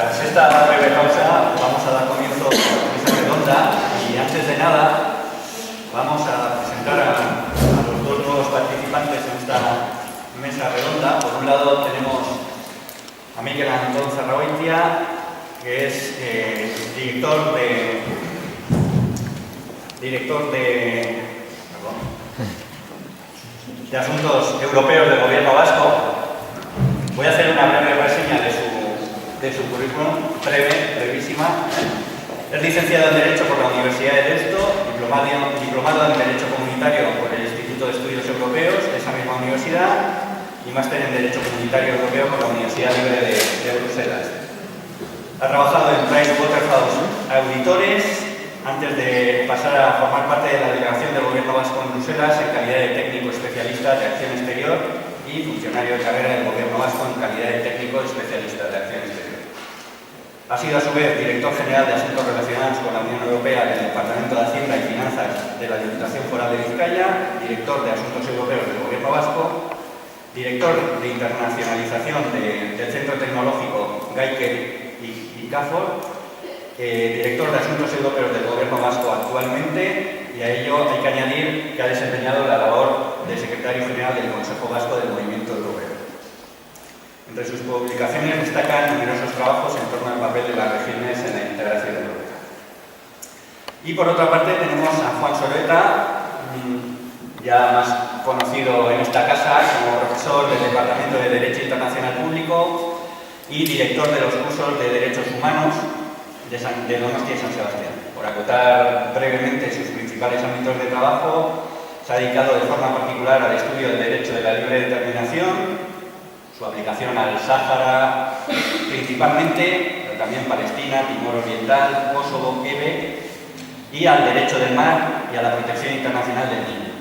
Tras esta breve pausa vamos a dar comienzo a la mesa redonda y antes de nada vamos a presentar a los dos nuevos participantes en esta mesa redonda. Por un lado tenemos a Miquel Antón Zarragoitia, que es director de Asuntos Europeos del Gobierno Vasco. Voy a hacer una breve reseña de su currículum, brevísima. Es licenciado en Derecho por la Universidad de Deusto, diplomado en Derecho Comunitario por el Instituto de Estudios Europeos de esa misma universidad y máster en Derecho Comunitario Europeo por la Universidad Libre de Bruselas. Ha trabajado en PricewaterhouseCoopers Auditores antes de pasar a formar parte de la delegación del Gobierno Vasco en Bruselas en calidad de técnico especialista de acción exterior y funcionario de carrera del Gobierno Vasco en calidad de técnico especialista de acción exterior. Ha sido a su vez director general de Asuntos Relacionados con la Unión Europea del Departamento de Hacienda y Finanzas de la Diputación Foral de Vizcaya, director de Asuntos Europeos del Gobierno Vasco, director de internacionalización del Centro Tecnológico Geiker y CAFOR, director de Asuntos Europeos del Gobierno Vasco actualmente, y a ello hay que añadir que ha desempeñado la labor de secretario general del Consejo Vasco del Movimiento Europeo. Entre sus publicaciones destacan numerosos trabajos en torno al papel de las regiones en la integración europea. Y por otra parte tenemos a Juan Soreta, ya más conocido en esta casa como profesor del Departamento de Derecho Internacional Público y director de los cursos de Derechos Humanos de Donostia y San Sebastián. Por acotar brevemente sus principales ámbitos de trabajo, se ha dedicado de forma particular al estudio del derecho de la libre determinación, su aplicación al Sáhara principalmente, pero también Palestina, Timor Oriental, Kosovo, Quebec, y al derecho del mar y a la protección internacional del niño.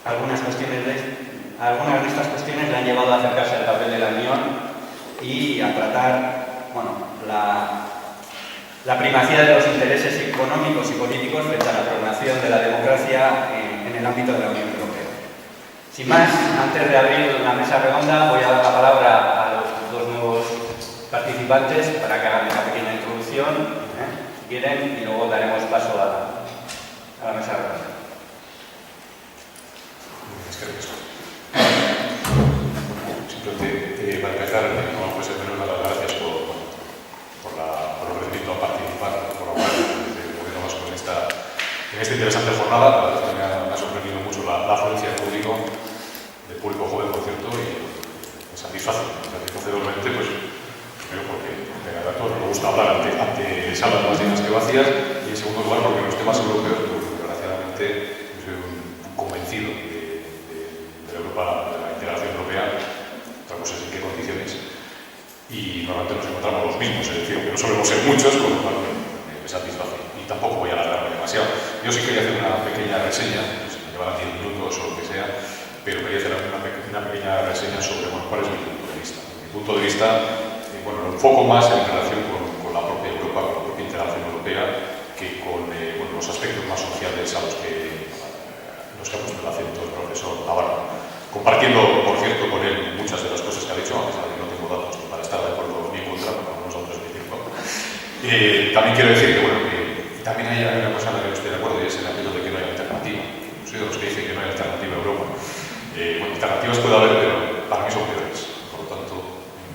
Algunas de estas cuestiones le han llevado a acercarse al papel de la Unión y a tratar la primacía de los intereses económicos y políticos frente a la programación de la democracia en el ámbito de la Unión Europea. Sin más, antes de abrir la mesa redonda, voy a dar la palabra a los dos nuevos participantes para que hagan una pequeña introducción, si quieren, y luego daremos paso a la mesa redonda. Simplemente para empezar, como puede ser menos, dar las gracias por el recibimiento a participar, por la parte del Gobierno Vasco en esta interesante jornada. La verdad es que me ha sorprendido mucho la afluencia de público joven, por cierto, y me satisface enormemente, pues, primero porque a todos nos gusta hablar ante salas más llenas que vacías, y en segundo lugar porque los temas europeos, pues, desgraciadamente, yo soy un convencido de la Europa, de la integración europea. Otra cosa es en qué condiciones, y normalmente nos encontramos los mismos, es decir, que no solemos ser muchos, con lo cual me satisface, y tampoco voy a alargarme demasiado. Yo sí quería hacer una pequeña reseña, pues, me llevará 10 minutos o lo que sea, pero quería hacer una pequeña reseña sobre cuál es mi punto de vista. Mi punto de vista, lo enfoco más en relación con la propia Europa, con la propia integración europea, que con los aspectos más sociales a los que ha puesto el acento el profesor Navarro. Compartiendo, por cierto, con él muchas de las cosas que ha dicho, a pesar de que no tengo datos ni para estar de acuerdo ni en contra, como algunos otros me dicen. También quiero decir que también hay una cosa en la que no estoy de acuerdo, y es el aquello de que no hay alternativa. Soy de los que dicen que no hay alternativa a Europa. Alternativas puede haber, pero para mí son peores. Por lo tanto,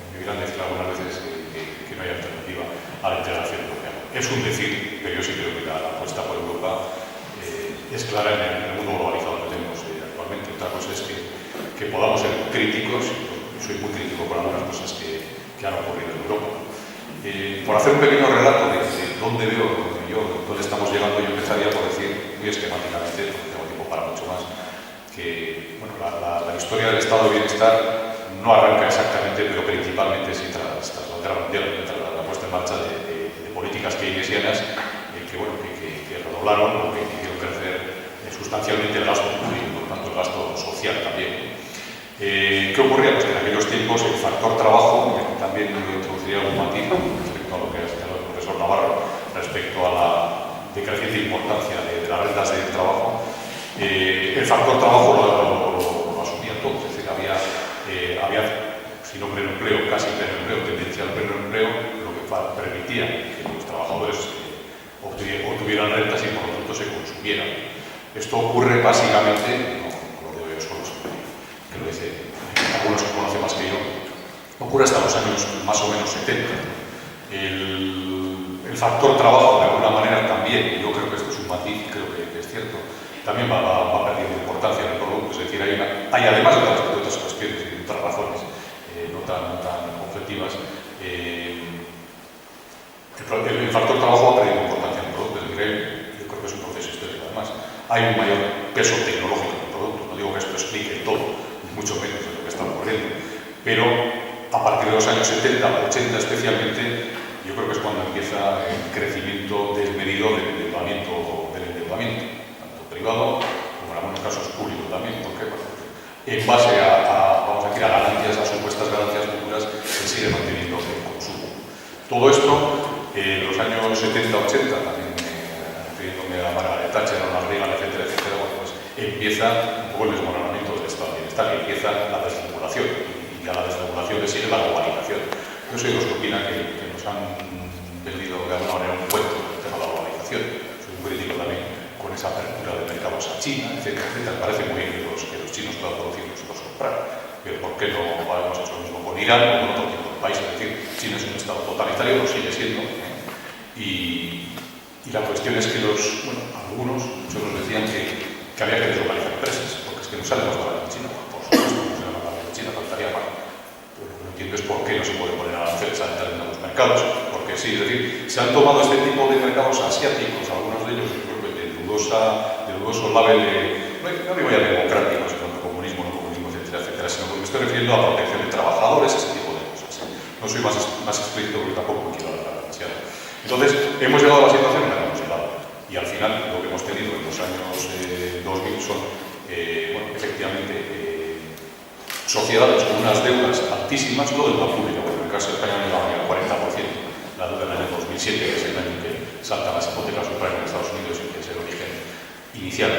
me dirán decir algunas veces que no hay alternativa a la integración europea. Es un decir, pero yo sí creo que la apuesta por Europa es clara en el mundo globalizado que tenemos actualmente. Otra cosa es que podamos ser críticos, yo soy muy crítico por algunas cosas que han ocurrido en Europa. Por hacer un pequeño relato de dónde dónde estamos llegando, yo empezaría por decir, muy esquemáticamente, no tengo tiempo para mucho más, que la historia del estado de bienestar no arranca exactamente, pero principalmente sí tras la Guerra Mundial, tras la puesta en marcha de políticas keynesianas que redoblaron o que hicieron crecer sustancialmente el gasto público, por tanto el gasto social también. ¿Qué ocurría? Pues que en aquellos tiempos el factor trabajo, y aquí también me introduciría algún matiz respecto a lo que ha señalado el profesor Navarro, respecto a la decreciente importancia de las rentas del trabajo, el factor trabajo lo asumía todo, es decir, había si no pleno empleo, casi pleno empleo, tendencia al pleno empleo, lo que permitía que los trabajadores obtuvieran rentas y por lo tanto se consumieran. Esto ocurre básicamente, no lo digo yo solo, que lo dice algunos que conocen más que yo, ocurre hasta los años más o menos 70. El factor trabajo, de alguna manera, también, yo creo que esto es un matiz, creo que es cierto, también va perdiendo importancia en el producto. Es decir, hay además de otras cuestiones y de otras razones no tan objetivas, el factor trabajo ha perdido importancia en el producto. Es decir, yo creo que es un proceso histórico. Además, hay un mayor peso tecnológico en el producto. No digo que esto explique todo, ni mucho menos de lo que está ocurriendo, pero a partir de los años 70, 80 especialmente, yo creo que es cuando empieza el crecimiento desmedido del endeudamiento, tanto privado como en algunos casos público también. ¿Por qué? Porque en base vamos a decir, a ganancias, a supuestas ganancias futuras, se sigue manteniendo el consumo. Todo esto, en los años 70-80, también refiriéndome a Margaret Thatcher, a Ronald Reagan, etcétera, etcétera, bueno, pues empieza un poco el desmoronamiento del estado de bienestar y empieza la desregulación. Y a la desregulación le sigue la globalización. Yo soy de los que opinan que nos han vendido de alguna manera un cuento del tema de la globalización. Soy un crítico también con esa apertura de mercados a China, etcétera, etcétera. Parece muy bien que los chinos puedan producir y nosotros comprar, pero ¿por qué no hemos hecho lo mismo con Irán o con otro tipo de país? Es decir, China es un estado totalitario, lo sigue siendo, y la cuestión es que algunos nos decían que había que deslocalizar empresas, porque es que no sale más barato en China. Por supuesto, no sale más barato en China, faltaría más. Pero lo que no entiendo es por qué no se puede poner aranceles a determinados mercados, porque sí, es decir, se han tomado este tipo de mercados asiáticos, algunos de ellos, yo creo que de dudoso label, no digo ya democráticos, sino de comunismo, etcétera, etcétera, sino que me estoy refiriendo a protección de trabajadores, ese tipo de cosas. No soy más explícito porque tampoco me quiero alargar demasiado. Entonces, hemos llegado a la situación en la que hemos llegado. Y al final, lo que hemos tenido en los años 2000 son, efectivamente, sociedades con unas deudas altísimas, no deuda pública, porque en el caso de España no llegaban al 40%, la deuda en el año 2007, que es el año en que saltan las hipotecas subprime en Estados Unidos y que es el origen inicial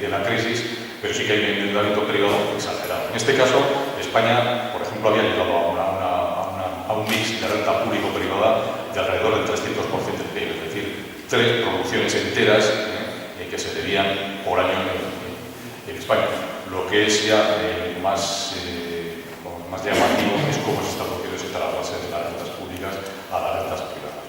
de la crisis, pero sí que hay un endeudamiento privado exagerado. En este caso, España, por ejemplo, había llegado a un mix de renta público-privada de alrededor del 300% del PIB, es decir, 3 producciones enteras que se debían por año en España. Lo que es ya más llamativo es cómo se está produciendo ese trasvase de las rentas públicas a las rentas privadas.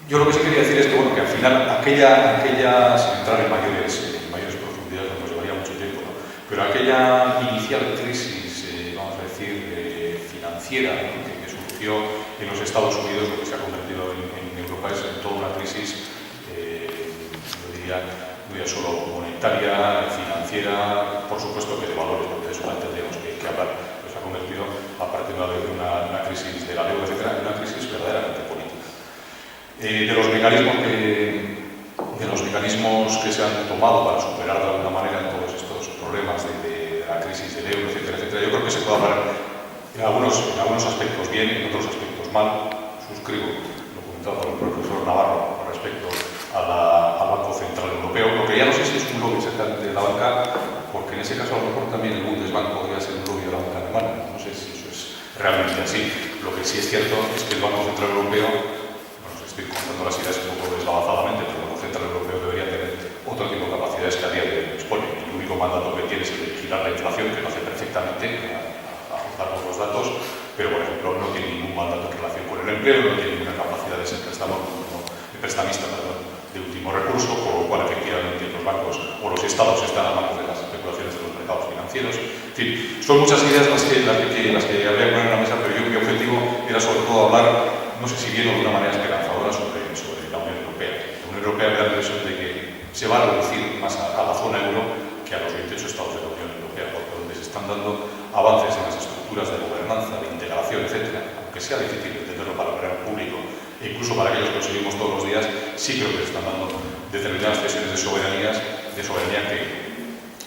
Yo lo que sí quería decir es que al final aquella sin entrar en mayores profundidades, nos llevaría mucho tiempo, ¿no? Pero aquella inicial crisis, vamos a decir, financiera, ¿no? que surgió en los Estados Unidos, lo que se ha convertido en Europa es en toda una crisis, yo diría, no ya solo monetaria, financiera, por supuesto que de valores, porque de eso tendríamos que hablar, pero se ha convertido, aparte de una crisis de la deuda, etcétera, en una crisis verdaderamente política. De los mecanismos que se han tomado para superar de alguna manera todos estos problemas de la crisis del euro, etcétera, etcétera, yo creo que se puede hablar en algunos aspectos bien, en otros aspectos mal. Suscribo lo comentado por el profesor Navarro respecto al Banco Central Europeo, lo que ya no sé si es un lobby exactamente de la banca, porque en ese caso a lo mejor también el Bundesbank podría ser un lobby de la banca alemana, no sé si eso es realmente así. Lo que sí es cierto es que el Banco Central Europeo, estoy contando las ideas un poco deslavazadamente, pero el Banco Central Europeo debería tener otro tipo de capacidades que a día de hoy dispone. El único mandato que tiene es el de vigilar la inflación, que lo hace perfectamente, a juzgar por los datos, pero por ejemplo no tiene ningún mandato en relación con el empleo, no tiene ninguna capacidad de ser prestamista de último recurso, por lo cual efectivamente los bancos o los estados están a manos de las especulaciones de los mercados financieros. En fin, son muchas ideas las que habría que poner en la mesa, pero mi objetivo era sobre todo hablar, no sé si bien o de una manera esperanzadora, sobre la Unión Europea. La Unión Europea me da la impresión de que se va a reducir más a la zona euro que a los 28 estados de la Unión Europea, porque donde se están dando avances en las estructuras de gobernanza, de integración, etcétera, aunque sea difícil entenderlo para el gran público, e incluso para aquellos que lo seguimos todos los días, sí creo que se están dando determinadas cesiones de soberanía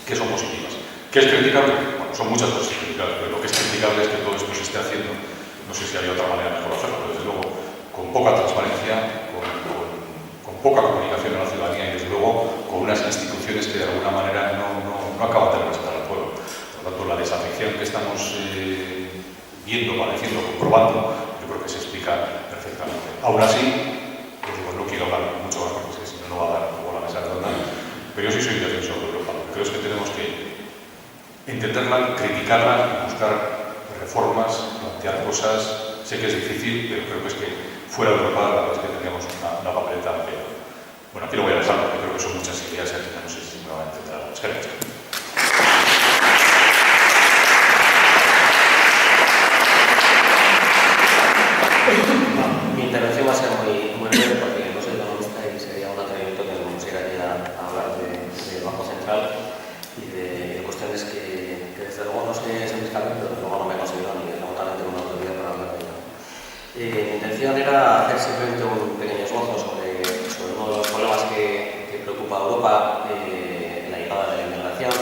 que son positivas. ¿Qué es criticable? Bueno, son muchas cosas criticables, pero lo que es criticable es que todo esto se esté haciendo, no sé si hay otra manera mejor de hacerlo, pero desde luego con poca transparencia, con poca comunicación a la ciudadanía y desde luego con unas instituciones que de alguna manera no acaban de representar al pueblo. Por lo tanto, la desafección que estamos viendo, padeciendo, comprobando, yo creo que se explica perfectamente. Aún así, pues digo, no quiero hablar mucho más porque si no, no va a dar como la mesa redonda, pero yo sí soy defensor de Europa. Lo que creo es que tenemos que intentarla, criticarla y buscar reformas, plantear cosas. Sé que es difícil, pero creo que es que fuera de Europa la verdad es que tendríamos una papeleta peor. Bueno, aquí lo voy a dejar porque creo que son muchas ideas y no sé si me van a entender. Es que mi intervención va a ser muy breve porque no soy economista y sería un atrevimiento que me pusiera aquí a hablar del Banco Central y de cuestiones que desde luego no sé si me escapen, pero luego no me considero ni remotamente una autoridad para hablar de ello. Mi intención era hacer simplemente un pequeño esbozo sobre uno de los problemas que preocupa a Europa, la llegada de la inmigración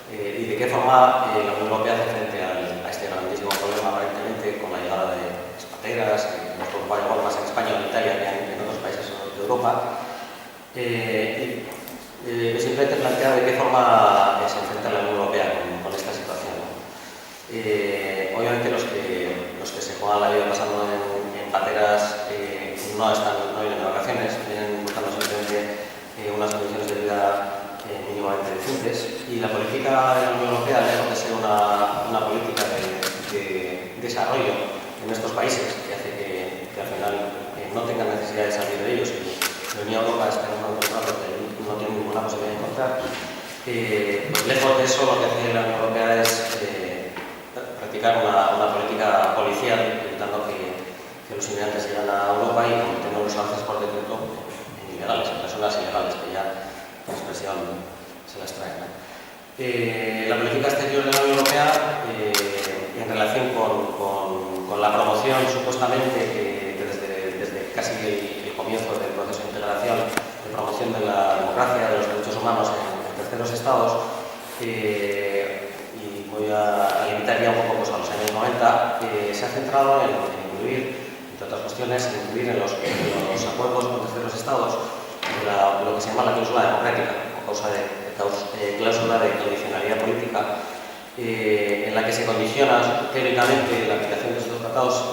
y de qué forma la Unión Europea hace frente a este grandísimo problema aparentemente con la llegada de expateras, que nos preocupa igual más en España o en Italia que en otros países de Europa. Simplemente plantear de qué forma se enfrenta la Unión Europea con esta situación, ¿no? Obviamente los que se juegan la vida pasando en pateras no vienen de vacaciones, vienen buscando simplemente unas condiciones de vida mínimamente decentes, y la política de la Unión Europea, lejos de ser una política de desarrollo en estos países que hace que al final no tengan necesidad de salir de ellos y venir a Europa esperando encontrar lo que no tienen ninguna posibilidad de encontrar. Pues lejos de eso, lo que hace la Unión Europea es practicar una política policial, evitando que los inmigrantes lleguen a Europa y convirtiendo los avances por decreto en ilegales, en personas ilegales, que ya la expresión se las trae, ¿no? La política exterior de la Unión Europea, en relación con la promoción supuestamente que desde casi el comienzo del proceso de integración, de promoción de la democracia, de los derechos humanos en terceros estados, y voy a limitar ya un poco pues, a los años 90, se ha centrado en incluir, entre otras cuestiones, en los acuerdos con terceros estados lo que se llama la cláusula democrática, o cláusula de condicionalidad política, en la que se condiciona teóricamente la aplicación de estos tratados,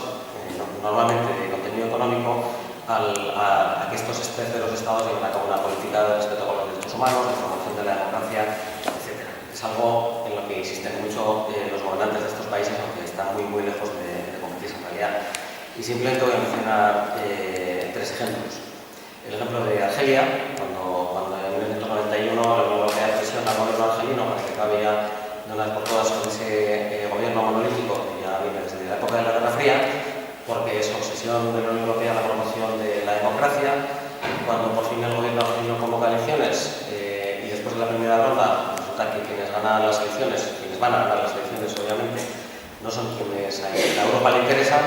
normalmente de contenido económico, a que estos terceros estados lleven a cabo una política de respeto a los derechos humanos, de promoción de la democracia, etc. Es algo en lo que insisten mucho los gobernantes de estos países, aunque están muy lejos de convertirse en realidad. Y simplemente voy a mencionar tres ejemplos. El ejemplo de Argelia, cuando en 1991 la Unión Europea presiona al gobierno argelino para que acabe ya de una vez por todas con ese gobierno monolítico que ya viene desde la época de la Guerra Fría, porque es obsesión de la Unión Europea la promoción de la democracia. Cuando por fin el gobierno argelino convoca elecciones y después de la primera ronda resulta que quienes van a ganar las elecciones obviamente no son quienes a Europa le interesan,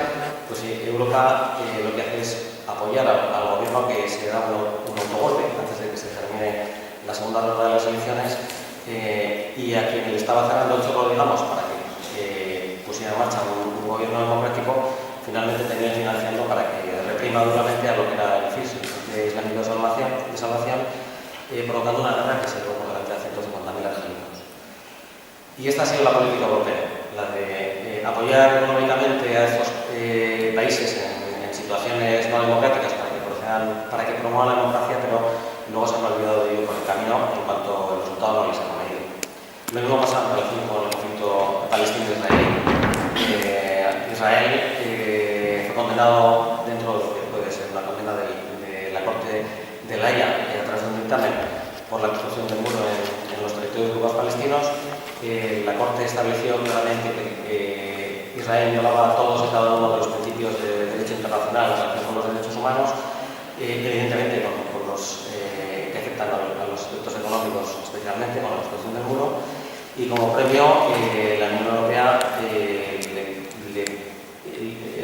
pues Europa lo que hace es apoyar al gobierno que se da un autogolpe antes de que se termine la segunda ronda de las elecciones, y a quien le estaba cerrando el chorro, digamos, para que pusiera en marcha un gobierno democrático, finalmente termina financiando para que reprima duramente a lo que era el FIS, el Frente Islámico de Salvación, provocando una guerra que se llevó por delante a 150.000 argelinos. Y esta ha sido la política europea, la de apoyar económicamente a estos países en situaciones no democráticas para que promuevan la democracia, pero luego se han olvidado de ello por el camino en cuanto el resultado no les ha convenido. Lo mismo pasa en relación con el conflicto palestino-israelí. Israel fue condenado dentro de lo que puede ser una condena de la Corte de La Haya a través de un dictamen por la construcción del muro en los territorios ocupados palestinos. La Corte estableció claramente que Israel violaba todos y cada uno de los principios de derecho internacional en relación con los derechos humanos, evidentemente con los que afectan a los aspectos económicos, especialmente con la construcción del muro, y como premio la Unión Europea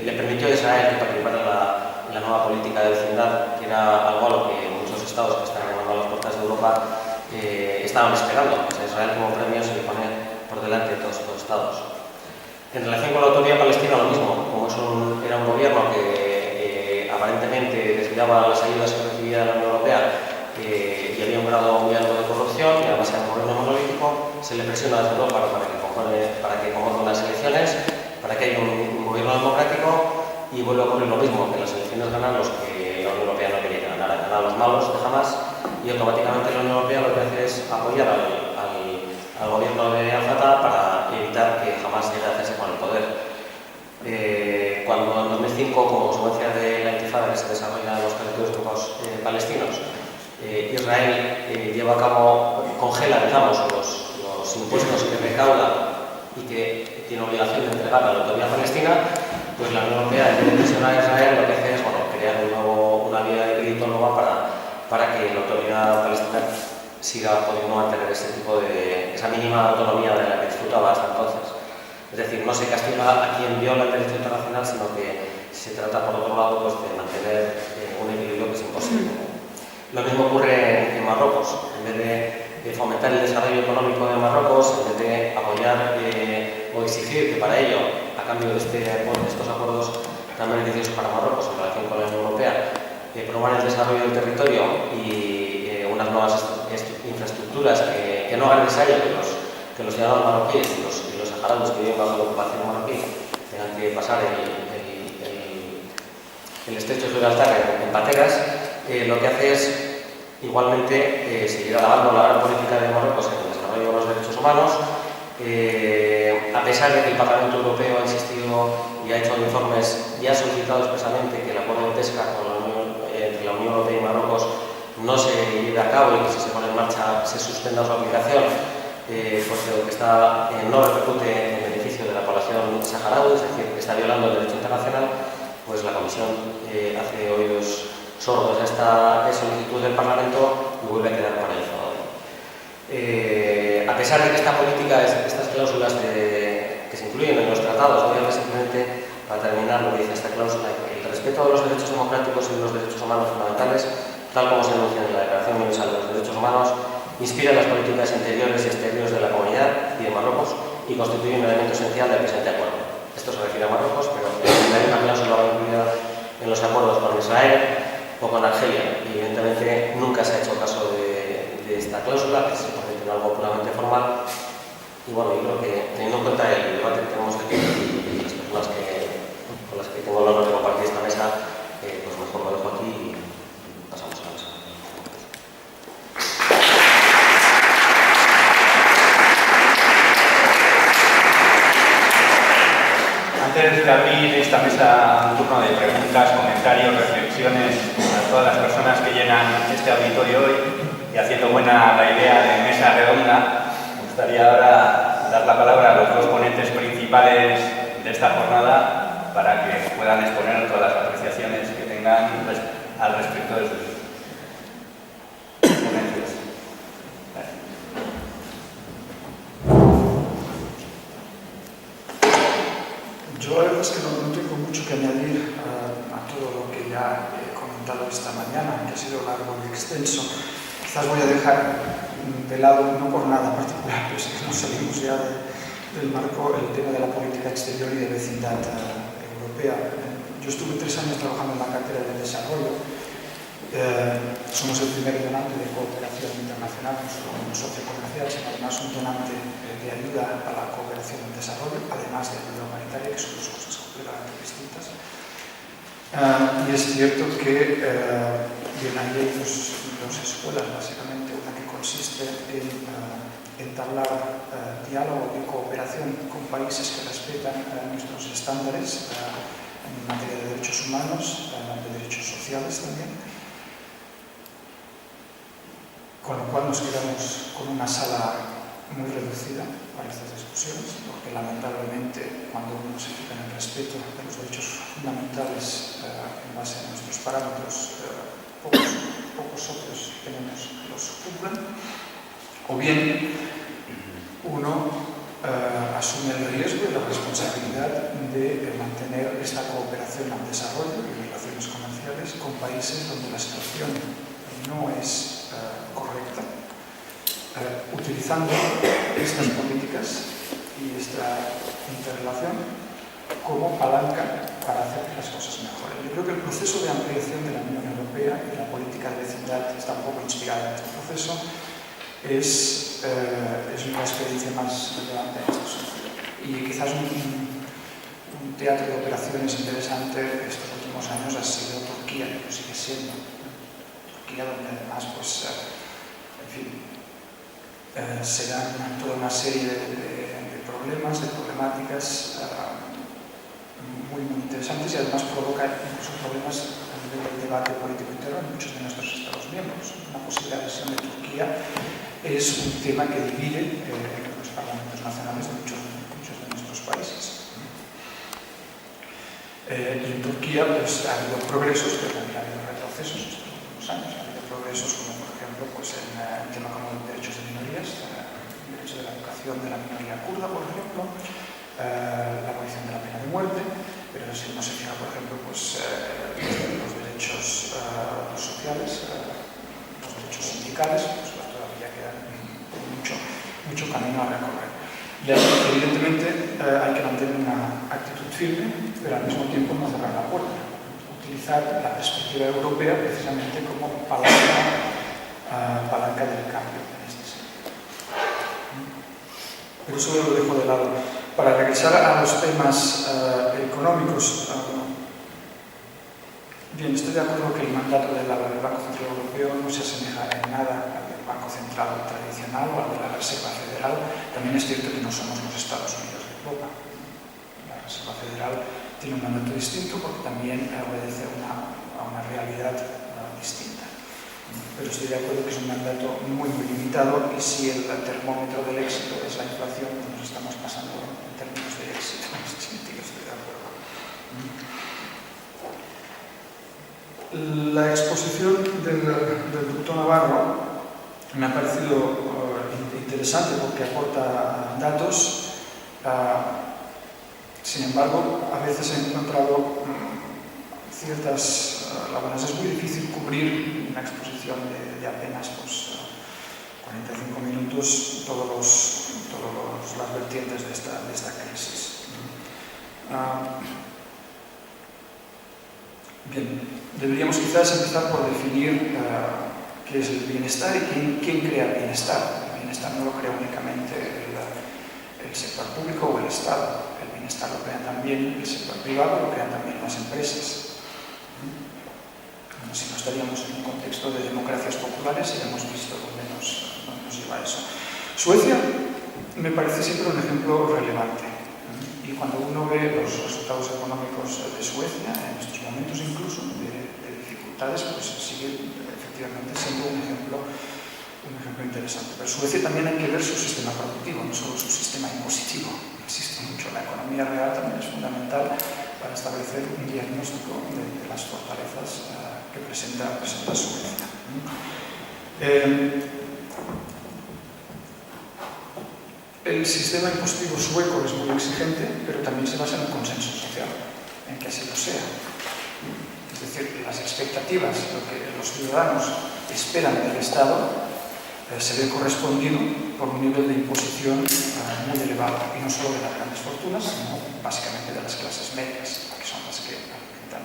le permitió a Israel que participara en la nueva política de vecindad, que era algo a lo que muchos estados que están llamando a las puertas de Europa estaban esperando. O sea, Israel como premio se le pone por delante de todos estos estados. En relación con la autoridad palestina, lo mismo. Como era un gobierno que aparentemente desviaba las ayudas que recibía la Unión Europea y había un grado muy alto de corrupción, y además era un gobierno monolítico, se le presiona desde Europa para que convoque unas elecciones, para que haya un gobierno democrático y vuelve a ocurrir lo mismo, que las elecciones ganan los que la Unión Europea no quería que ganara, ganan los malos de Hamas y automáticamente la Unión Europea lo que hace es apoyar al gobierno de Al-Fatah para evitar que Hamas llegue a hacerse con el poder. Cuando en 2005, como consecuencia de la intifada que se desarrolla en los territorios turcos palestinos, Israel lleva a cabo, congela, digamos, los impuestos que recauda y que tiene obligación de entregar a la autoridad palestina, pues la Unión Europea, en vez de presionar a Israel, lo que hace es crear una vía de crédito nueva para que la autoridad palestina siga pudiendo mantener esa mínima autonomía de la que disfrutaba hasta entonces. Es decir, no se castiga a quien viola el derecho internacional, sino que se trata, por otro lado, pues, de mantener un equilibrio que es imposible. Lo mismo ocurre en Marruecos. En vez de fomentar el desarrollo económico de Marruecos, en vez de apoyar o exigir que para ello, a cambio de estos acuerdos tan beneficiosos para Marruecos en relación con la Unión Europea, promuevan el desarrollo del territorio y unas nuevas infraestructuras que no hagan necesario que los ciudadanos marroquíes y los saharauis que viven bajo la ocupación marroquí tengan que pasar el estrecho de Gibraltar en pateras, lo que hace es igualmente seguir alabando la gran política de Marruecos en el desarrollo de los derechos humanos, a pesar de que el Parlamento Europeo ha insistido y ha hecho informes y ha solicitado expresamente que el acuerdo de pesca entre la Unión Europea y Marruecos no se lleve a cabo y que si se pone en marcha se suspenda su aplicación, porque lo que no repercute en beneficio de la población saharaui, es decir, que está violando el derecho internacional, pues la Comisión hace oídos sordos a esta solicitud del Parlamento y vuelve a quedar paralizado. A pesar de que esta política, estas cláusulas que se incluyen en los tratados, voy a ver simplemente, para terminar, lo que dice esta cláusula, que el respeto de los derechos democráticos y de los derechos humanos fundamentales, tal como se enuncia en la Declaración Universal de los Derechos Humanos, inspira las políticas interiores y exteriores de la comunidad y de Marruecos y constituye un elemento esencial del presente acuerdo. Esto se refiere a Marruecos, pero la misma cláusula va incluida en los acuerdos con Israel o con Argelia. Y evidentemente nunca se ha hecho caso de esta cláusula, que se convierte en algo puramente formal. Y bueno, yo creo que teniendo en cuenta el debate que tenemos aquí y las personas con las que tengo el honor de compartir esta mesa, pues mejor lo dejo aquí y pasamos a la mesa. Antes de abrir esta mesa a un turno de preguntas, comentarios, reflexiones a todas las personas que llenan este auditorio hoy y haciendo buena la idea de mesa redonda, me gustaría ahora dar la palabra a los dos ponentes principales de esta jornada para que puedan exponer todas las apreciaciones que tengan al respecto de sus ponencias. Yo la verdad es que no tengo mucho que añadir a todo lo que ya he comentado esta mañana, que ha sido largo y extenso. Quizás voy a dejar de lado, no por nada particular, pero sí que nos salimos ya del marco, el tema de la política exterior y de vecindad europea. Yo estuve 3 años trabajando en la cátedra de desarrollo. Somos el primer donante de cooperación internacional, no solo un socio comercial, sino además un donante de ayuda a la cooperación en desarrollo, además de ayuda humanitaria, que son dos cosas completamente distintas. Y es cierto que bien, ahí hay dos escuelas, básicamente, una que consiste en entablar diálogo y cooperación con países que respetan nuestros estándares en materia de derechos humanos, de derechos sociales también. Con lo cual nos quedamos con una sala muy reducida para estas discusiones, porque lamentablemente cuando uno se fija en el respeto de los derechos fundamentales en base a nuestros parámetros, pocos socios tenemos que los cumplan, o bien uno asume el riesgo y la responsabilidad de mantener esta cooperación al desarrollo y relaciones comerciales con países donde la situación no es correcta, utilizando estas políticas y esta interrelación como palanca para hacer que las cosas mejoren. Yo creo que el proceso de ampliación de la Unión Europea y la política de vecindad está un poco inspirada en este proceso. Es una experiencia más relevante en este sentido. Y quizás un teatro de operaciones interesante estos últimos años ha sido Turquía, y lo sigue siendo. Turquía, donde además, pues, en fin, se dan toda una serie de problemas, de problemáticas muy interesantes, y además provoca incluso problemas a nivel del debate político interno en muchos de nuestros Estados miembros. Una posible adhesión de Turquía es un tema que divide los parlamentos nacionales de muchos de nuestros países. Y en Turquía, pues, ha habido progresos, pero también ha habido retrocesos estos últimos años. Ha habido progresos como, por ejemplo, pues, en el tema como derechos de minorías, el derecho de la educación de la minoría kurda, por ejemplo, la abolición de la pena de muerte, pero si uno se fija, por ejemplo, pues, los derechos sociales, los derechos sindicales, pues todavía queda mucho camino a recorrer. Y evidentemente hay que mantener una actitud firme, pero al mismo tiempo no cerrar la puerta. Utilizar la perspectiva europea precisamente como palanca del cambio en este sentido. Pero eso lo dejo de lado. Para regresar a los temas económicos, bien, estoy de acuerdo que el mandato del Banco Central Europeo no se asemeja en nada al del Banco Central tradicional o al de la Reserva Federal. También es cierto que no somos los Estados Unidos de Europa. La Reserva Federal tiene un mandato distinto porque también obedece a una realidad distinta. Pero estoy de acuerdo que es un mandato muy limitado, y si el termómetro del éxito es la inflación, pues nos estamos pasando en términos de éxito. En este sentido estoy de acuerdo. La exposición del doctor Navarro me ha parecido interesante porque aporta datos. Sin embargo, a veces he encontrado ciertas lagunas. Es muy difícil cubrir una exposición de apenas, pues, 45 minutos todas las vertientes de esta crisis. Bien, deberíamos quizás empezar por definir qué es el bienestar y quién crea el bienestar. El bienestar no lo crea únicamente el sector público o el Estado. El bienestar lo crean también el sector privado, lo crean también las empresas. Si no estaríamos en un contexto de democracias populares y hemos visto dónde nos lleva eso. Suecia me parece siempre un ejemplo relevante. Y cuando uno ve los resultados económicos de Suecia, en estos momentos incluso de dificultades, pues sigue efectivamente siendo un ejemplo interesante. Pero Suecia también hay que ver su sistema productivo, no solo su sistema impositivo. Existe mucho. La economía real también es fundamental para establecer un diagnóstico de las fortalezas que presenta Suecia. El sistema impositivo sueco es muy exigente, pero también se basa en un consenso social, en que así lo sea. Es decir, las expectativas, lo que los ciudadanos esperan del Estado, se ve correspondido por un nivel de imposición muy elevado, y no solo de las grandes fortunas, sino básicamente de las clases medias, que son las que alimentan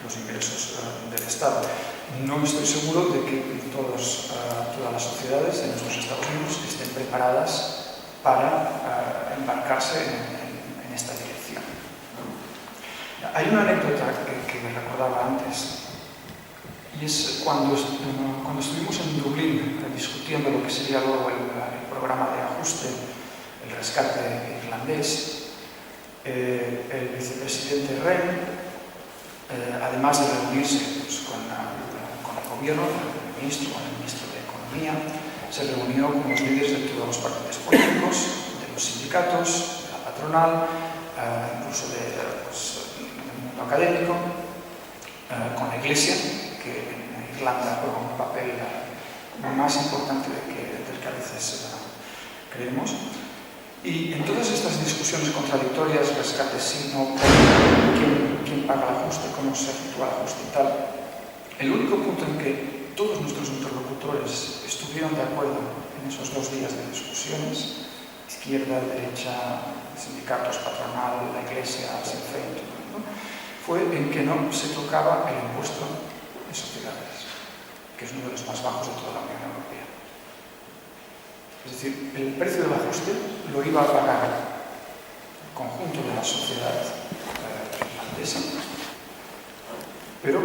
los ingresos del Estado. No estoy seguro de que todas las sociedades de nuestros Estados miembros estén preparadas para embarcarse en esta dirección. Hay una anécdota que me recordaba antes, y es cuando estuvimos en Dublín discutiendo lo que sería luego el programa de ajuste, el rescate irlandés. El vicepresidente Rehn, además de reunirse, pues, con el gobierno, con el ministro de Economía, se reunió con los líderes de todos los partidos políticos, de los sindicatos, de la patronal, incluso del mundo académico, con la Iglesia, que en Irlanda juega un papel más importante del que a veces creemos. Y en todas estas discusiones contradictorias, rescate sí, no, quién paga el ajuste, cómo se efectúa el ajuste y tal, el único punto en que todos nuestros interlocutores estuvieron de acuerdo en esos 2 días de discusiones, izquierda, derecha, sindicatos, patronal, la Iglesia, Sinn Féin, ¿no?, fue en que no se tocaba el impuesto de sociedades, que es uno de los más bajos de toda la Unión Europea. Es decir, el precio del ajuste lo iba a pagar conjunto de la sociedad irlandesa, pero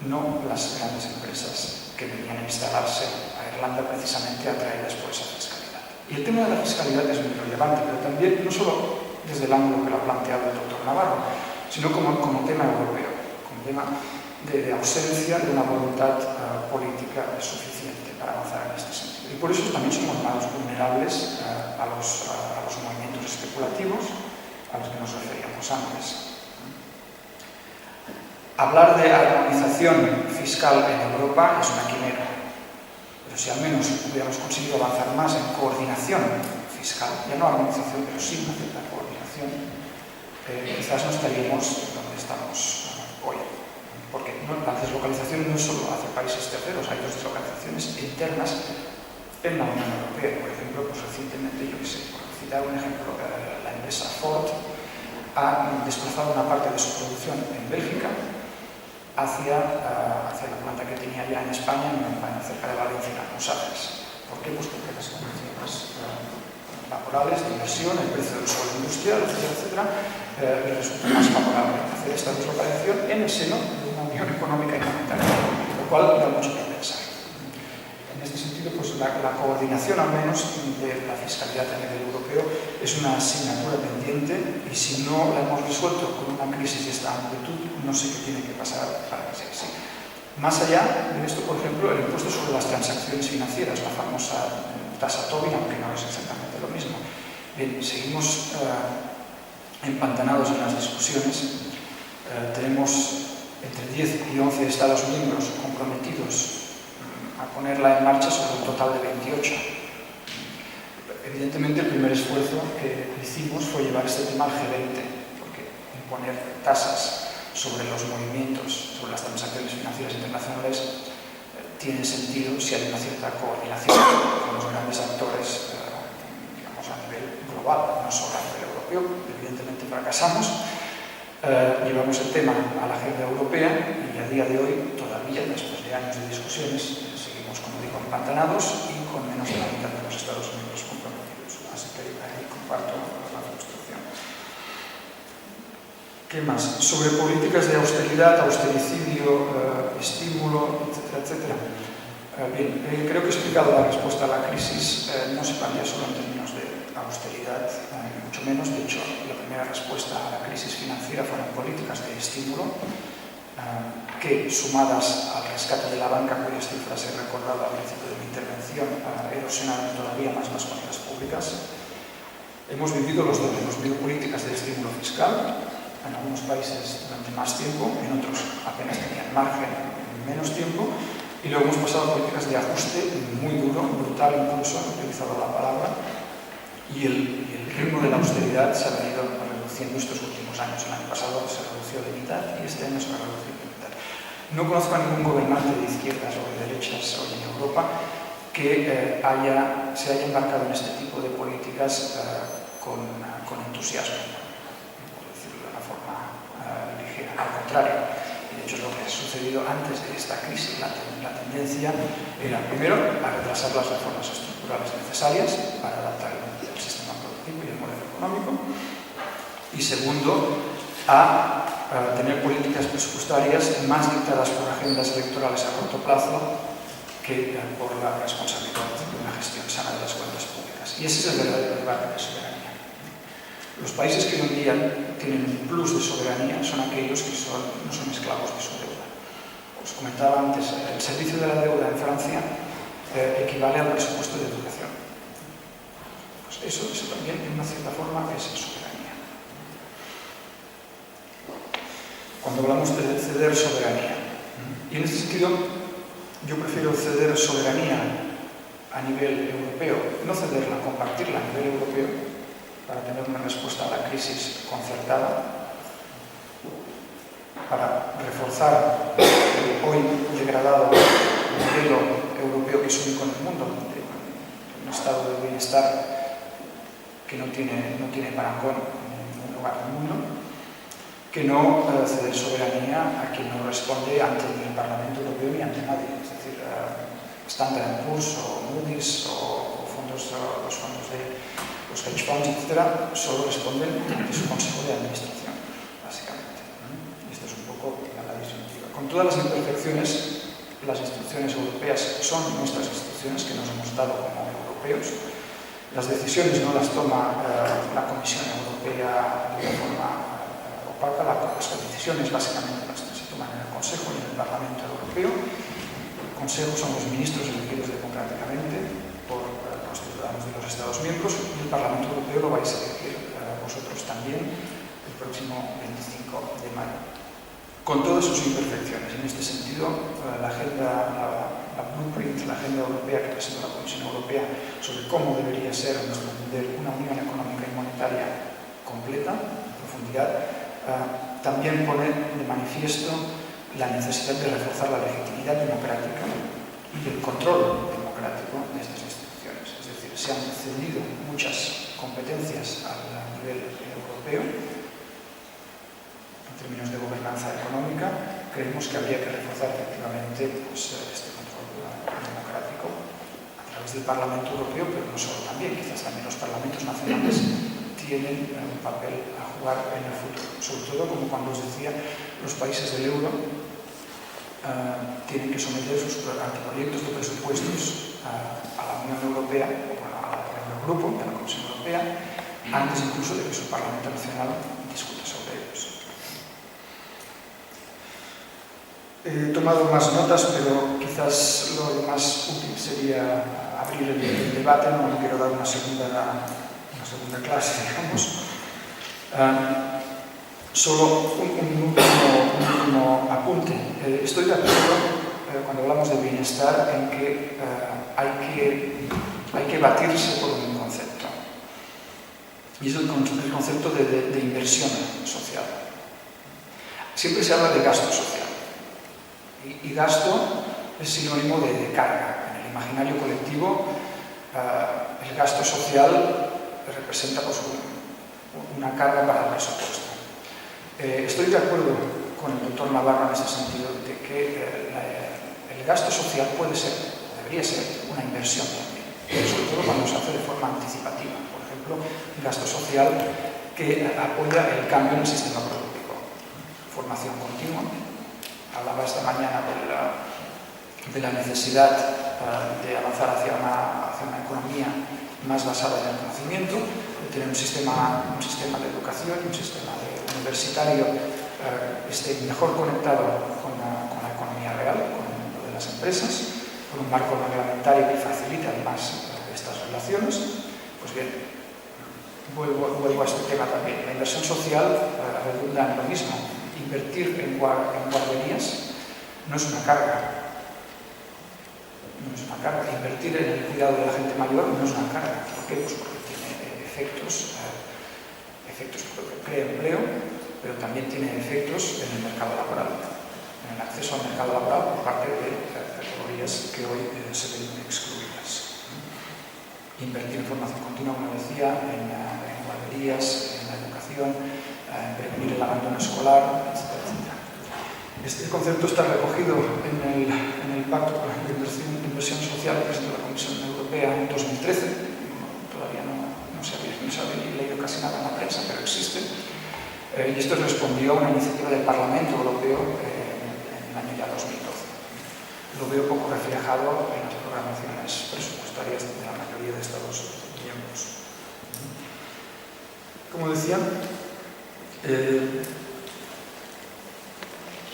no las grandes empresas que venían a instalarse a Irlanda precisamente atraídas por esa fiscalidad. Y el tema de la fiscalidad es muy relevante, pero también no solo desde el ángulo que lo ha planteado el doctor Navarro, sino como tema europeo, como tema de ausencia de una voluntad política suficiente para avanzar en este sentido. Y por eso también somos más vulnerables a los movimientos especulativos a los que nos referíamos antes. Hablar de armonización fiscal en Europa es una quimera, pero si al menos hubiéramos conseguido avanzar más en coordinación fiscal, ya no armonización, pero sí una cierta coordinación, quizás no estaríamos donde estamos hoy. Porque la deslocalización no es solo hacia países terceros, hay dos deslocalizaciones internas en la Unión Europea. Por ejemplo, pues recientemente, yo que sé, por citar un ejemplo, la empresa Ford ha desplazado una parte de su producción en Bélgica hacia la planta que tenía ya en España, cerca de Valencia, en Los Ángeles. ¿Por qué? Pues porque las condiciones laborales, de inversión, el precio del suelo industrial, etcétera, le resulta más favorable hacer esta deslocalización en el seno de una unión económica y monetaria, lo cual da mucho que pensar. En este sentido, pues la coordinación al menos de la fiscalidad a nivel europeo es una asignatura pendiente y si no la hemos resuelto con una crisis de esta amplitud, no sé qué tiene que pasar para que sea así. Más allá de esto, por ejemplo, el impuesto sobre las transacciones financieras, la famosa tasa Tobin, aunque no es exactamente lo mismo. Bien, seguimos empantanados en las discusiones. Tenemos entre 10 y 11 Estados miembros comprometidos a ponerla en marcha sobre un total de 28. Evidentemente, el primer esfuerzo que hicimos fue llevar este tema al G20, porque imponer tasas sobre los movimientos, sobre las transacciones financieras internacionales, tiene sentido si hay una cierta coordinación con los grandes actores, digamos, a nivel global, no solo a nivel europeo. Evidentemente fracasamos. Llevamos el tema a la agenda europea y a día de hoy, todavía, después de años de discusiones, seguimos, como digo, empantanados y con menos de la mitad de los Estados miembros comprometidos. Así que ahí comparto la frustración. ¿Qué más? Sobre políticas de austeridad, austericidio, estímulo, etcétera, etcétera. Bien, creo que he explicado la respuesta a la crisis. No se plantea solo en términos de austeridad, mucho menos. De hecho, la primera respuesta a la crisis financiera fueron políticas de estímulo que, sumadas al rescate de la banca, cuyas cifras he recordado al principio de mi intervención, erosionaron todavía más las cuentas públicas. Hemos vivido los dos. Hemos vivido políticas de estímulo fiscal, en algunos países durante más tiempo, en otros apenas tenían margen en menos tiempo, y luego hemos pasado a políticas de ajuste muy duro, brutal incluso, he utilizado la palabra, y el ritmo de la austeridad se ha venido reduciendo estos últimos años. El año pasado se redució de mitad y este año se va a reducir de mitad. No conozco a ningún gobernante de izquierdas o de derechas hoy en Europa que se haya embarcado en este tipo de políticas con entusiasmo, ligera. Al contrario, de hecho es lo que ha sucedido antes de esta crisis. La tendencia era, primero, a retrasar las reformas estructurales necesarias para adaptar el sistema productivo y el modelo económico, y segundo, a tener políticas presupuestarias más dictadas por agendas electorales a corto plazo que por la responsabilidad de una gestión sana de las cuentas públicas. Y ese es el verdadero debate de soberanía. Los países que hoy en día tienen un plus de soberanía son aquellos que no son esclavos de su deuda. Os comentaba antes, el servicio de la deuda en Francia equivale al presupuesto de educación. Pues eso también, de una cierta forma, es soberanía. Cuando hablamos de ceder soberanía, y en este sentido yo prefiero ceder soberanía a nivel europeo, no cederla, compartirla a nivel europeo, para tener una respuesta a la crisis concertada, para reforzar el hoy degradado modelo europeo que es único en el mundo, de un estado de bienestar que no tiene parangón en ningún lugar del mundo, que no ceder soberanía a quien no responde ante ni el Parlamento Europeo ni ante nadie. Es decir, Standard & Poor's o Moody's o Fondo los fondos de los hedge funds, etc., solo responden ante su consejo de administración, básicamente. Esta es un poco la disyuntiva. Con todas las imperfecciones, las instituciones europeas son nuestras instituciones que nos hemos dado como europeos. Las decisiones no las toma la Comisión Europea de una forma opaca, las decisiones básicamente las se toman en el Consejo y en el Parlamento Europeo. El Consejo son los ministros elegidos democráticamente por los ciudadanos de los Estados miembros y el Parlamento Europeo lo vais a elegir vosotros también el próximo 25 de mayo. Con todas sus imperfecciones. En este sentido, la blueprint, la agenda europea que presenta la Comisión Europea sobre cómo debería ser, a nuestro entender, una unión económica y monetaria completa, en profundidad, también pone de manifiesto la necesidad de reforzar la legitimidad democrática y el control democrático de estas instituciones. Es decir, se han cedido muchas competencias a nivel europeo en términos de gobernanza económica. Creemos que habría que reforzar efectivamente este control democrático a través del Parlamento Europeo, pero no solo también, quizás también los parlamentos nacionales tienen un papel a jugar en el futuro, sobre todo como cuando os decía, los países del euro tienen que someter sus anteproyectos de presupuestos a la Unión Europea o al Eurogrupo de la Comisión Europea antes incluso de que su Parlamento Nacional discuta sobre ellos. He tomado más notas, pero quizás lo más útil sería abrir el debate. No quiero dar una segunda clase, digamos. Solo un último apunte. Estoy de acuerdo cuando hablamos de bienestar en que hay que batirse por un concepto. Y es el concepto de inversión social. Siempre se habla de gasto social. Y gasto es sinónimo de carga. En el imaginario colectivo, el gasto social representa pues, una carga para el presupuesto. Estoy de acuerdo con el doctor Navarro en ese sentido de que el gasto social debería ser una inversión también, sobre todo cuando se hace de forma anticipativa. Por ejemplo, un gasto social que apoya el cambio en el sistema productivo. Formación continua. Hablaba esta mañana de la necesidad de avanzar hacia una economía más basada en el conocimiento, de tener un sistema de educación, un sistema universitario esté mejor conectado con la economía real, con el mundo de las empresas, con un marco reglamentario que facilite además estas relaciones. Pues bien, vuelvo a este tema también. La inversión social redunda en lo mismo. Invertir en guarderías no es una carga. Invertir en el cuidado de la gente mayor no es una carga. ¿Por qué? Pues porque tiene efectos porque crea empleo, pero también tiene efectos en el mercado laboral, en el acceso al mercado laboral por parte de categorías que hoy se ven excluidas. Invertir en formación continua, como decía, en guarderías, en la educación, en prevenir el abandono escolar, etc. Este concepto está recogido en el Pacto por la Inversión Social que presentó la Comisión Europea en 2013. Todavía no se había leído casi nada en la prensa, pero existe. Y esto respondió a una iniciativa del Parlamento Europeo en el año ya 2012. Lo veo poco reflejado en las programaciones presupuestarias de la mayoría de Estados miembros. Como decía,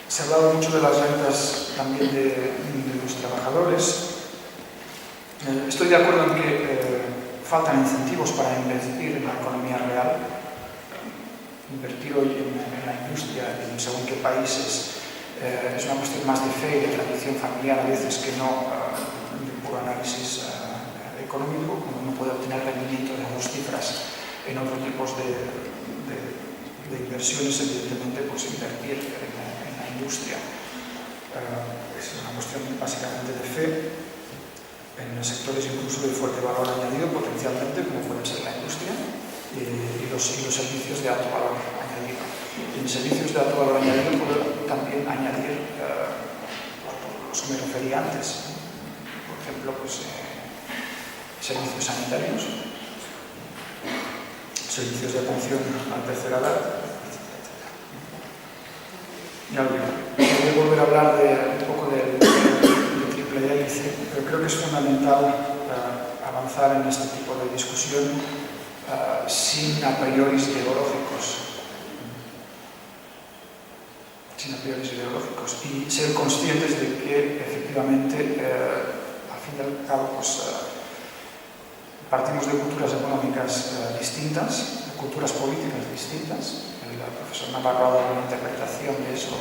se ha hablado mucho de las rentas también de los trabajadores. Estoy de acuerdo en que faltan incentivos para invertir en la economía real. Invertir hoy en la industria en según qué países es una cuestión más de fe y de tradición familiar a veces que no de puro análisis económico, como uno puede obtener rendimiento de dos cifras en otros tipos de inversiones. Evidentemente, pues invertir en la industria es una cuestión básicamente de fe en sectores incluso de fuerte valor añadido potencialmente, como pueden ser la industria y los servicios de alto valor añadido. Y en servicios de alto valor añadido puedo también añadir los que me refería antes. Por ejemplo, pues, servicios sanitarios, servicios de atención a la tercera edad, etc. Ya voy a volver a hablar un poco del triple hélice, pero creo que es fundamental avanzar en este tipo de discusión sin a priori ideológicos. Y ser conscientes de que efectivamente al fin y al cabo partimos de culturas económicas distintas, de culturas políticas distintas. El profesor Navarro ha dado una interpretación de eso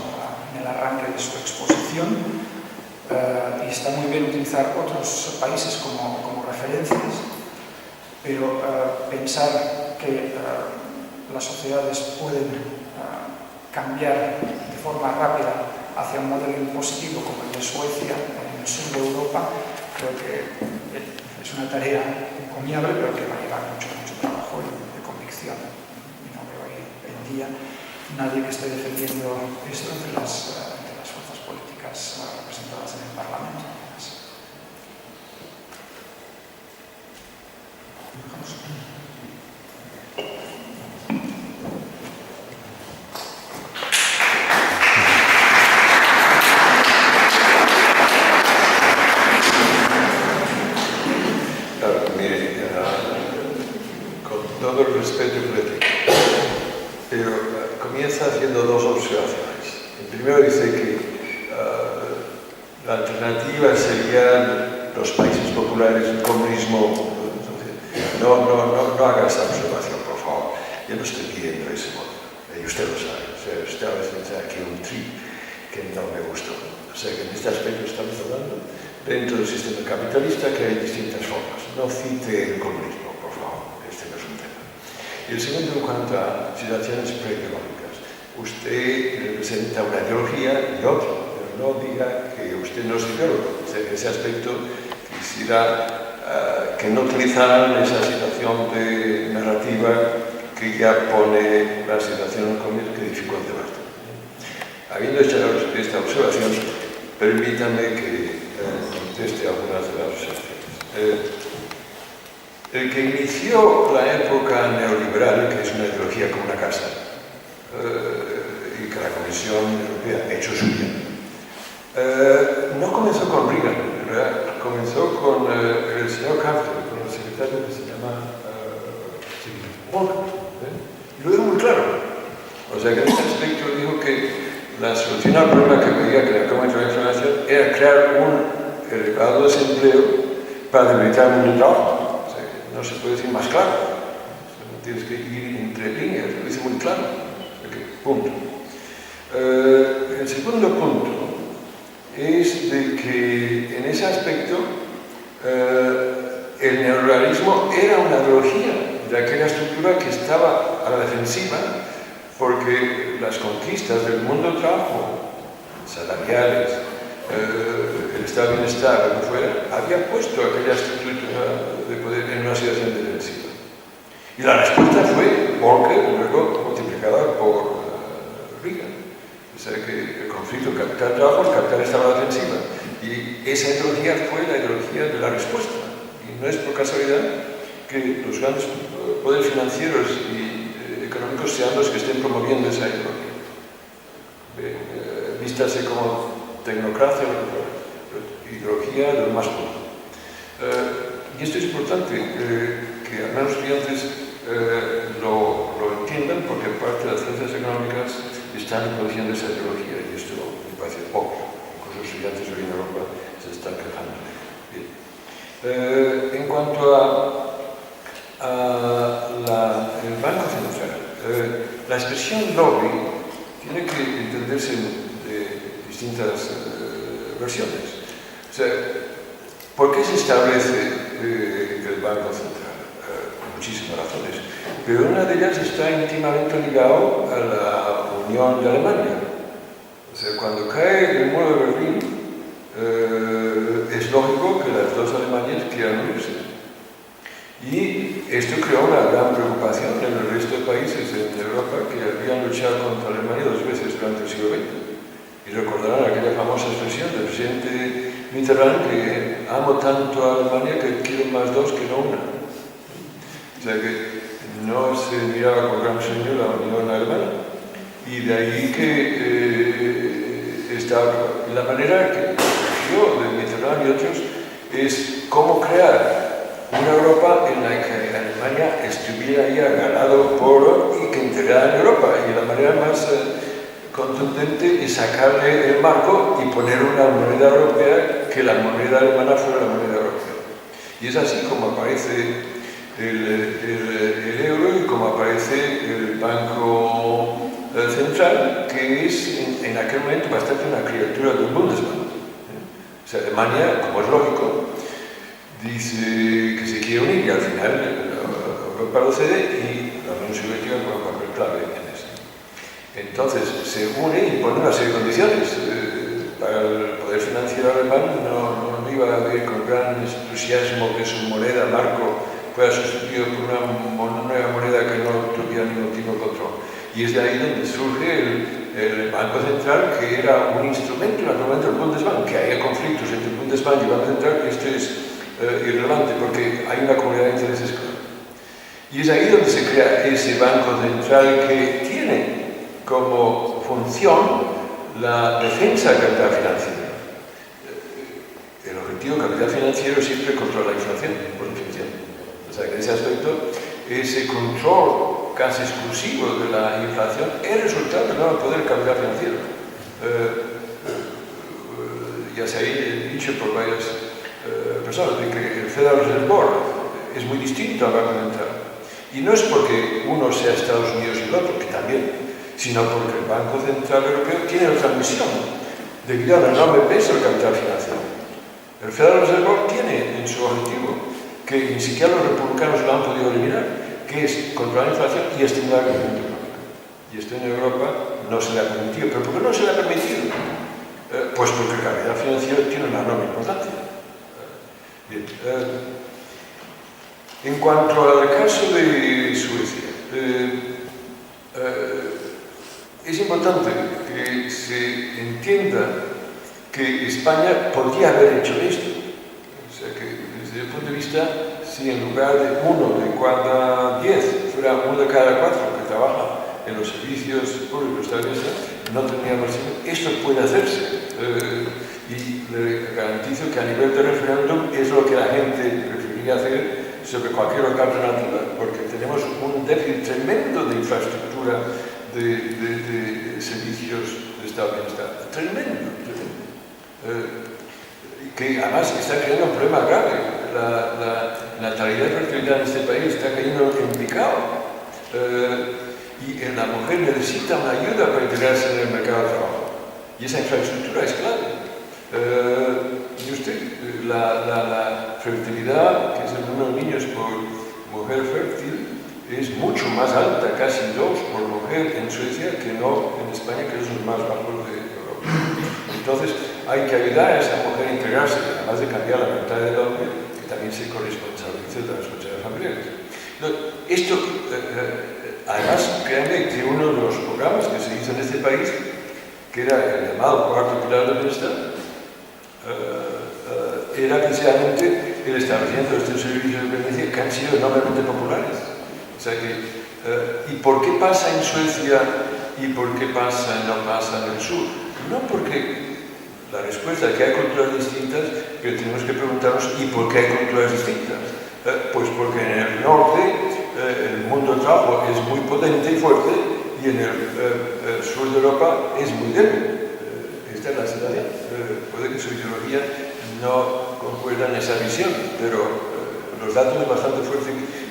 en el arranque de su exposición, y está muy bien utilizar otros países como referencias, pero pensar que las sociedades pueden cambiar de forma rápida hacia un modelo impositivo como el de Suecia en el sur de Europa, creo que es una tarea encomiable, pero que va a llevar mucho trabajo y de convicción. Y no veo ahí en día nadie que esté defendiendo esto entre las fuerzas políticas representadas en el Parlamento. Todo el respeto que le tengo, pero comienza haciendo dos observaciones. El primero dice que la alternativa serían los países populares, el comunismo. No haga esa observación, por favor. Yo no estoy pidiendo ese modelo, y usted lo sabe. O sea, usted a veces dice aquí un tri que no me gustó. O sea, que en este aspecto estamos hablando dentro del sistema capitalista, que hay distintas formas. No cite el comunismo, por favor. Este no es un tema. Y el segundo, en cuanto a situaciones preeconómicas, usted representa una ideología y otra, pero no diga que usted no es ideólogo. O sea, en ese aspecto quisiera que no utilizaran esa situación de narrativa que ya pone la situación económica que dificulta bastante. Habiendo hecho esta observación, permítanme que conteste algunas de las observaciones. El que inició la época neoliberal, que es una ideología como una casa, y que la Comisión Europea ha hecho suya, no comenzó con Reagan, ¿verdad? Comenzó con el señor Campbell, con el secretario que se llama Volcker, y lo dijo muy claro. O sea que en este aspecto dijo que la solución al problema que veía que la comunicación de la información era crear un elevado desempleo para debilitar el mundo del trabajo. O sea, que no se puede decir más claro. O sea, tienes que ir entre líneas, lo dice muy claro. O sea que, punto. El segundo punto es de que en ese aspecto el neoliberalismo era una ideología de aquella estructura que estaba a la defensiva porque las conquistas del mundo del trabajo, salariales, el estado de bienestar, lo que fuera, había puesto aquella estructura de poder en una situación defensiva. Y la respuesta fue Volcker, luego multiplicada por Reagan. O sea que el conflicto capital-trabajo, el capital estaba a la defensiva. Y esa ideología fue la ideología de la respuesta. Y no es por casualidad que los grandes poderes financieros y económicos sean los que estén promoviendo esa ideología. Vístase como tecnocracia, ideología de lo más puro. Y esto es importante, que al menos los estudiantes lo entiendan, porque parte de las ciencias económicas están introduciendo esa ideología, y esto me parece obvio. Incluso los estudiantes hoy en Europa se están quejando de ello. Bien. En cuanto el Banco Central, la expresión lobby tiene que entenderse de distintas versiones. O sea, ¿por qué se establece el Banco Central? Muchísimas razones, pero una de ellas está íntimamente ligada a la Unión de Alemania. O sea, cuando cae el muro de Berlín, es lógico que las dos Alemanias quieran unirse. Y esto creó una gran preocupación en el resto de países en Europa que habían luchado contra Alemania 2 veces durante el siglo XX. Y recordarán aquella famosa famosa expresión del presidente Mitterrand, que amo tanto a Alemania que quiero más dos que no una. O sea que no se miraba con gran sueño la Unión Alemana. Y de ahí que está la manera que yo, de Mitterrand y otros, es cómo crear una Europa en la que Alemania estuviera ya ganado por y que integrara en Europa. Y la manera más contundente es sacarle el marco y poner una moneda europea, que la moneda alemana fuera la moneda europea. Y es así como aparece el euro y como aparece el Banco Central, que es en aquel momento bastante una criatura del Bundesbank. O sea, Alemania, como es lógico, dice que se quiere unir y al final Europa lo cede y la Unión Soviética juega un papel clave en eso. Entonces se une y pone una serie de condiciones. Para el poder financiero alemán no iba a haber con gran entusiasmo que su moneda marco fuera sustituido por una nueva moneda que no tuviera ningún tipo de control. Y es de ahí donde surge el Banco Central, que era un instrumento naturalmente del Bundesbank. Que haya conflictos entre el Bundesbank y el Banco Central, esto es irrelevante, porque hay una comunidad de intereses clara. Y es ahí donde se crea ese Banco Central que tiene como función la defensa del capital financiero. El objetivo del capital financiero siempre es controlar la inflación, por definición. O sea que en ese aspecto, ese control casi exclusivo de la inflación es resultado del nuevo poder del capital financiero. Ya se ha dicho por varias personas de que el Federal Reserve Board es muy distinto al Banco Central. Y no es porque uno sea Estados Unidos y el otro, que también, sino porque el Banco Central Europeo tiene otra misión, debido al enorme peso del capital financiero. El Federal Reserve Board tiene en su objetivo, que ni siquiera los republicanos lo han podido eliminar, que es controlar la inflación y estimular el crecimiento económico. Y esto en Europa no se le ha permitido. ¿Pero por qué no se le ha permitido? Pues porque el capital financiero tiene una enorme importancia. Bien. En cuanto al caso de Suecia, es importante que se entienda que España podría haber hecho esto. O sea que desde el punto de vista, si en lugar de 1 de cada 10 fuera 1 de cada 4 que trabaja en los servicios públicos estadounidenses, no tendríamos esto puede hacerse. Y le garantizo que a nivel de referéndum es lo que la gente preferiría hacer sobre cualquier otra alternativa, porque tenemos un déficit tremendo de infraestructura de servicios de Estado de Bienestar. Tremendo. Que además está creando un problema grave. La natalidad y fertilidad en este país está cayendo en picado. Y la mujer necesita una ayuda para integrarse en el mercado de trabajo. Y esa infraestructura es clave. Y usted, la fertilidad, que es el número de niños por mujer fértil, es mucho más alta, casi 2 por mujer en Suecia que no en España, que es los más bajos de Europa. Entonces, hay que ayudar a esa mujer a integrarse, además de cambiar la mentalidad del hombre, que también se corresponsabilice de las responsabilidades familiares. Esto, además, créanme que uno de los programas que se hizo en este país, que era el llamado cuarto pilar del bienestar, era precisamente el establecimiento de estos servicios de beneficio que han sido enormemente populares. O sea que, ¿y por qué pasa en Suecia y por qué no pasa en el sur? No porque la respuesta es que hay culturas distintas, pero tenemos que preguntarnos ¿y por qué hay culturas distintas? Pues porque en el norte el mundo del trabajo es muy potente y fuerte y en el sur de Europa es muy débil. Esta es la situación. Puede que su ideología no concuerda en esa visión, pero los datos es bastante fuerte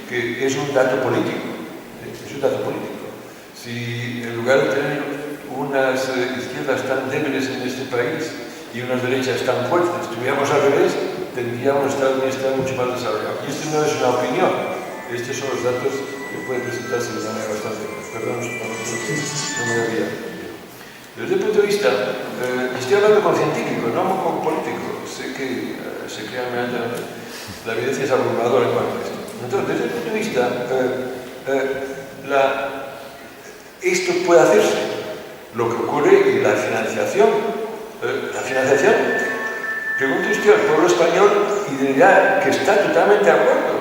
que es un dato político. Es un dato político. Si en lugar de tener unas izquierdas tan débiles en este país y unas derechas tan fuertes, tuviéramos al revés, tendríamos un estado de bienestar mucho más desarrollado. Y esto no es una opinión, estos son los datos que pueden presentarse de manera bastante. Perdón, no me había. Desde el punto de vista, estoy hablando con científicos, no con políticos. Sé que se crea la evidencia es abrumadora en cuanto a esto. Entonces, desde el punto de vista, esto puede hacerse. Lo que ocurre y la financiación financiación, pregunte usted al pueblo español y dirá que está totalmente de acuerdo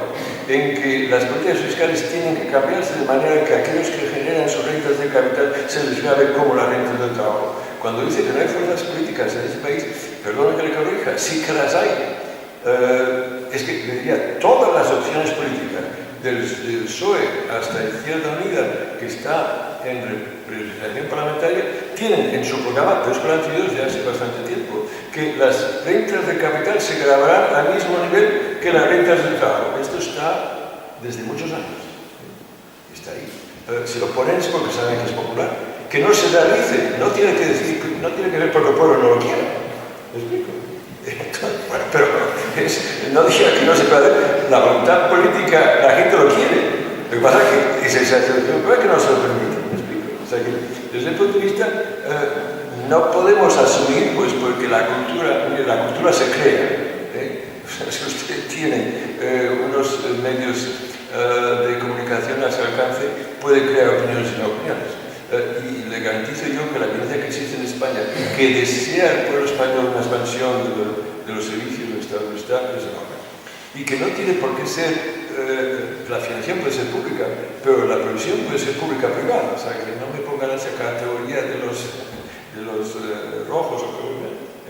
en que las políticas fiscales tienen que cambiarse de manera que aquellos que generan sus rentas de capital se les grabe como las rentas del trabajo. Cuando dice que no hay fuerzas políticas en este país, perdón que le corrija, sí que las hay. Es que le diría, todas las opciones políticas, del PSOE hasta Izquierda Unida, que está en representación parlamentaria, tienen en su programa, pero es que lo han tenido desde hace bastante tiempo, que las rentas de capital se grabarán al mismo nivel que las rentas del trabajo. Esto está desde muchos años. Está ahí. Si lo ponen es porque saben que es popular. Que no se realice, no tiene que decir, no tiene que ver porque el pueblo no lo quiera. ¿Me explico? Bueno, pero no diga que no se puede hacer. La voluntad política, la gente lo quiere. Lo que pasa es que no se lo permite. ¿Me explico? O sea que, desde el punto de vista, no podemos asumir, pues, porque la cultura se crea. O sea, si usted tiene unos medios de comunicación a su alcance, puede crear opiniones y no opiniones. Y le garantizo yo que la violencia que existe en España, que desea el pueblo español una expansión de los servicios del Estado de Estado, es enorme. Y que no tiene por qué ser, la financiación puede ser pública, pero la provisión puede ser pública-privada. O sea, que no me pongan esa categoría de los rojos,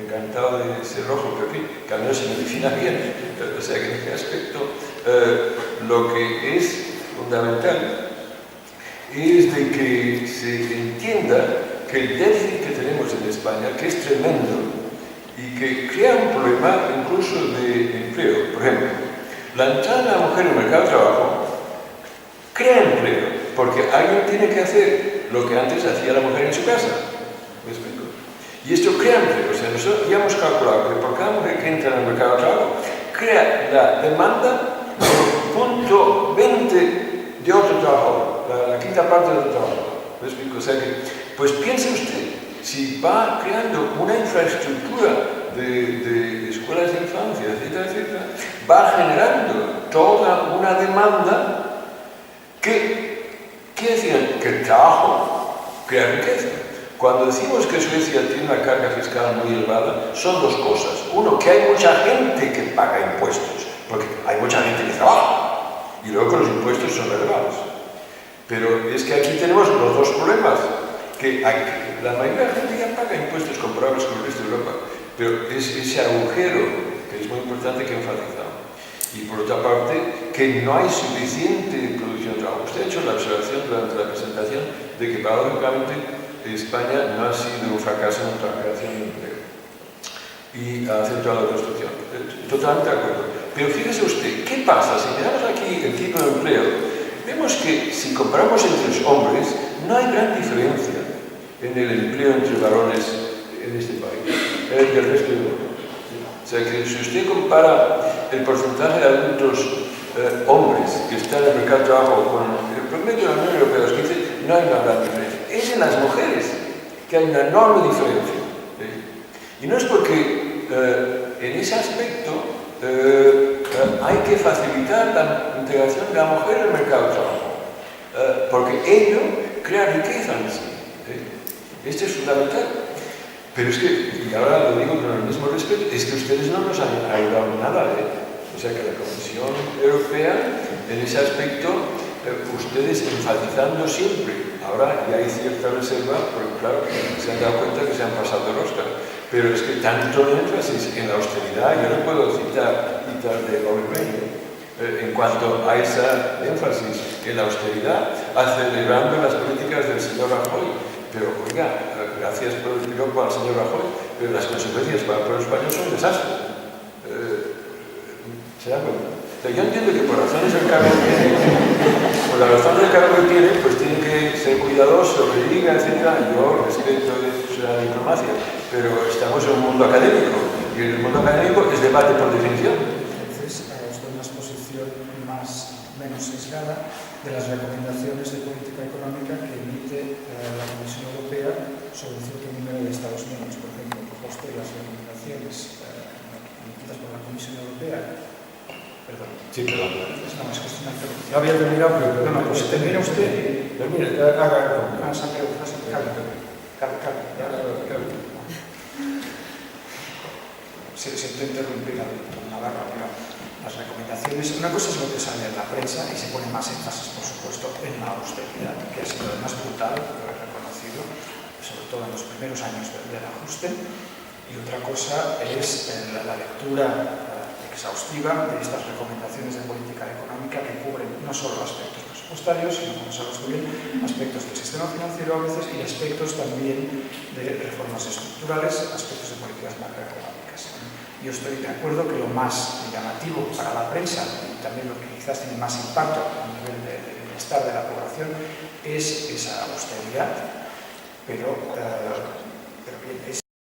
encantado de ser rojo, pero en fin, que al menos se me defina bien. O sea, que en este aspecto, lo que es fundamental es de que se entienda que el déficit que tenemos en España, que es tremendo y que crea un problema incluso de empleo. Por ejemplo, la entrada de la mujer en el mercado de trabajo crea empleo, porque alguien tiene que hacer lo que antes hacía la mujer en su casa. ¿Me explico? Y esto crea empleo. O sea, nosotros ya hemos calculado que por cada mujer que entra en el mercado de trabajo, crea la demanda por 0.20 de otro trabajo, la quinta parte de otro trabajo. ¿Me explico? O sea que, pues piense usted, si va creando una infraestructura de escuelas de infancia, etcétera, etcétera, va generando toda una demanda que, ¿qué decían? Que el trabajo crea riqueza. Cuando decimos que Suecia tiene una carga fiscal muy elevada, son dos cosas. Uno, que hay mucha gente que paga impuestos, porque hay mucha gente que trabaja. Y luego que los impuestos son elevados. Pero es que aquí tenemos los dos problemas, que la mayoría de la gente ya paga impuestos comparables con el resto de Europa, pero es ese agujero que es muy importante que enfatizamos. Y por otra parte, que no hay suficiente producción de trabajo. Usted ha hecho la observación durante la presentación de que paradójicamente España no ha sido un fracaso en la creación de empleo y ha acentuado la construcción. Totalmente de acuerdo. Pero fíjese usted, ¿qué pasa? Si miramos aquí el tipo de empleo, vemos que si comparamos entre los hombres, no hay gran diferencia en el empleo entre varones en este país, del resto de Europa. O sea que si usted compara el porcentaje de adultos hombres que están en el mercado de trabajo con el promedio de la Unión Europea, los 15, no hay una gran diferencia. Es en las mujeres que hay una enorme diferencia. Y no es porque en ese aspecto hay que facilitar la integración de la mujer en el mercado de trabajo, porque ello crea riqueza en sí. Esto es fundamental. Pero es que, y ahora lo digo con el mismo respeto, es que ustedes no nos han ayudado en nada. O sea que la Comisión Europea, en ese aspecto, ustedes enfatizando siempre, ahora ya hay cierta reserva, porque claro, se han dado cuenta que se han pasado de rosca. Pero es que tanto énfasis en la austeridad, yo no puedo citar de Oliveira, en cuanto a esa énfasis en la austeridad, acelerando las políticas del señor Rajoy. Pero, oiga, gracias por el piropo al señor Rajoy, pero las consecuencias para el pueblo español son un desastre. ¿Se dan cuenta? Yo entiendo que por razones del cargo que tiene, por la razón del cargo que tiene, pues tiene que ser cuidadoso, que diga, etc. Yo respeto la diplomacia, pero estamos en un mundo académico, y en el mundo académico es debate por definición. Entonces, os doy una exposición menos sesgada de las recomendaciones de política económica que emite la Comisión Europea sobre un cierto número de Estados miembros. Por ejemplo, propuesto las recomendaciones emitidas por la Comisión Europea. Perdón. Sí, perdón. No, es que es una interrupción. Ya había terminado, pero No, pues termina usted. termine, haga. Calma. siento interrumpir al doctor Navarro, pero las recomendaciones, una cosa es lo que sale en la prensa y se pone más énfasis, por supuesto, en la austeridad, que ha sido además brutal, lo he reconocido, sobre todo en los primeros años del ajuste, y otra cosa es la lectura exhaustiva de estas recomendaciones de política económica que cubren no solo aspectos presupuestarios, sino, como sabemos también, aspectos del sistema financiero a veces y aspectos también de reformas estructurales, aspectos de políticas macroeconómicas. Yo estoy de acuerdo que lo más llamativo para la prensa y también lo que quizás tiene más impacto a nivel de bienestar de la población es esa austeridad, pero bien, es